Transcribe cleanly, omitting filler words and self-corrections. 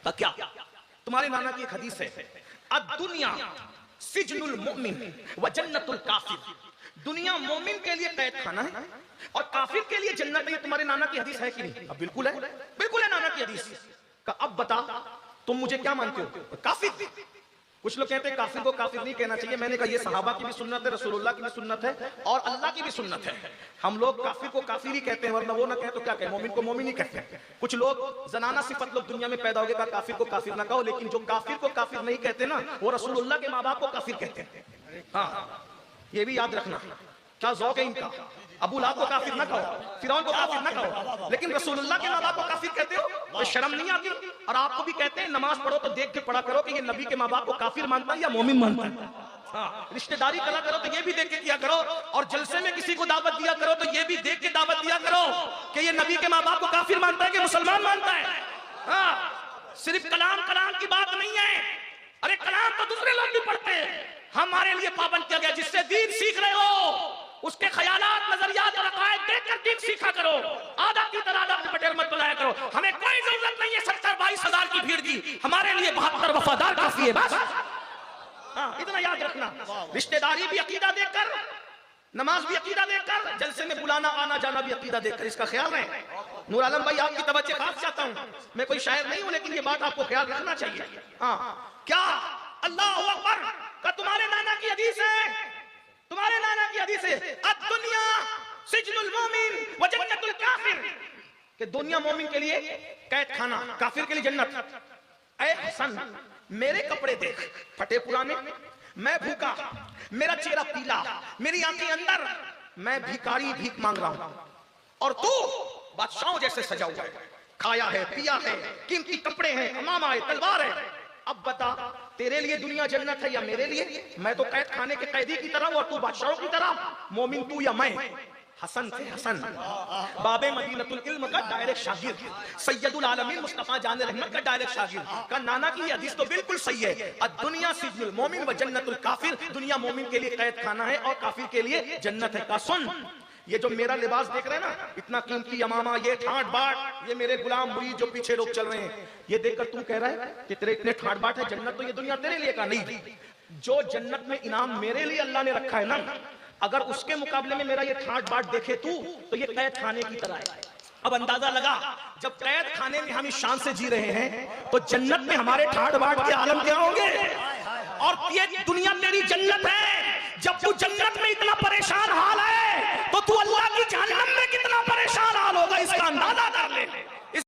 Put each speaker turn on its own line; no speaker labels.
क्या? तुम्हारे नाना की एक हदीस है, अद-दुनिया सिजनुल मुमिन व जन्नतुल काफिर। दुनिया मोमिन के लिए कैद खाना है और काफिर के लिए जन्नत है। तुम्हारे नाना की हदीस है कि नहीं? अब बिल्कुल है, बिल्कुल है नाना की हदीस का। अब बता तुम मुझे क्या मानते हो? काफिर। कुछ लोग कहते हैं काफिर को काफिर नहीं कहना चाहिए। मैंने कहा ये सहाबा की भी सुन्नत है, रसूलुल्लाह की भी सुन्नत है और अल्लाह की भी सुन्नत है। हम लोग काफिर को काफिर ही कहते हैं, वरना वो ना कहे तो क्या कहें, मोमिन को मोमिन ही कहते हैं। कुछ लोग जनाना सिफत लोग दुनिया में पैदा हो गए, काफिर को काफिर ना कहो, लेकिन जो काफिर को काफिर नहीं कहते ना, वो रसूलुल्लाह के माँ बाप को काफिर कहते हैं। हाँ, ये भी याद रखना। क्या ज़ौक़ है इनका? अबू लहब को काफिर ना कहो, फिरौन को काफिर ना कहो, लेकिन रसूलुल्लाह के माँ बाप को काफिर कहते हो, तो शर्म नहीं आती? और आपको भी कहते हैं नमाज पढ़ो तो देख के पढ़ा करो कि ये नबी के माँ बाप को काफिर मानता है या मोमिन मानता है। हाँ, रिश्तेदारी करा करो तो ये भी देख के किया करो, और जलसे में किसी को दावत दिया करो तो ये भी देख के दावत दिया करो कि ये नबी के माँ बाप को काफिर मानता है कि मुसलमान मानता है। हाँ, सिर्फ कलाम कलाम की बात नहीं है। अरे कलाम तो दूसरे लोग भी पढ़ते हैं, हमारे लिए पाबंद किया गया। जिससे दीन सीख रहे हो उसके ख्यालात, नजरियात और अकायद देखकर दीन सीखा करो। आधा की तरह आधा पटेल मत बुलाया करो। हमें कोई जरूरत नहीं है 70-22 की भीड़ की, हमारे लिए 72 वफादार काफी है बस। हाँ, इतना याद रखना। रिश्तेदारी भी अकीदा देखकर, नमाज भी अकीदा देखकर, जलसे में बुलाना आना जाना भी अकीदा देखकर, इसका ख्याल रहे। नूर आलम भाई आपकी तवज्जो खास चाहता हूँ, मैं कोई शायर नहीं हूँ, लेकिन ये बात आपको ख्याल रखना चाहिए। हाँ, क्या अल्लाहु अकबर का तुम्हारे नाना की हदीस है, तुम्हारे नाना की हदीस है, अद-दुनिया सिजनुल मोमिन व जन्नतुल काफिर, कि दुनिया मोमिन के लिए कैद खाना, काफिर के लिए जन्नत। ऐ हसन, मेरे कपड़े देख फटे पुराने, मैं भूखा, मेरा चेहरा पीला, मेरी आंखें अंदर, मैं भिखारी भीख मांग रहा हूं, और तू बादशाहों जैसे सजा हुआ है, खाया है, पिया है, कीमती कपड़े हैं, अमामा है, तलवार है। अब बता तेरे लिए दुनिया जन्नत है या मेरे लिए? मैं तो कैद खाने के कैदी की तरह हूं और तू बादशाहों की तरह। मोमिन तू या मैं? हसन थे हसन, बाबे मदीनतुल इल्म का डायरेक्ट शागिर्द, सैयदुल आलमीन मुस्तफा जान रहमत का डायरेक्ट शागिर्द का नाना की हदीस तो बिल्कुल सही है। दुनिया सिजनुल मोमिन व जन्नतुल काफिर, दुनिया मोमिन के लिए कैद खाना है और काफिर के लिए जन्नत है। का सुन, ये जो मेरा लिबास देख रहे हैं ना, इतना कीमती अमामा, ये ठाट बाट, ये मेरे गुलाम मुरीद जो पीछे लोग चल रहे हैं, ये देखकर तू कह रहा है कि तेरे इतने ठाट बाट है, जन्नत तो ये दुनिया तेरे लिए का नहीं। जो जन्नत में इनाम मेरे लिए अल्लाह ने रखा है ना, अगर उसके मुकाबले में मेरा ये ठाट बाट देखे तू, तो ये कैद खाने की तरह है। अब अंदाजा लगा, जब कैद खाने में हम इस शान से जी रहे हैं, तो जन्नत में हमारे ठाट बाट के आलम क्या होंगे? और ये दुनिया तेरी जन्नत है। जब तू जन्नत में इतना परेशान हाल है, तो तू अल्लाह की जहन्नम में कितना परेशान हाल होगा, इसका अंदाजा कर ले।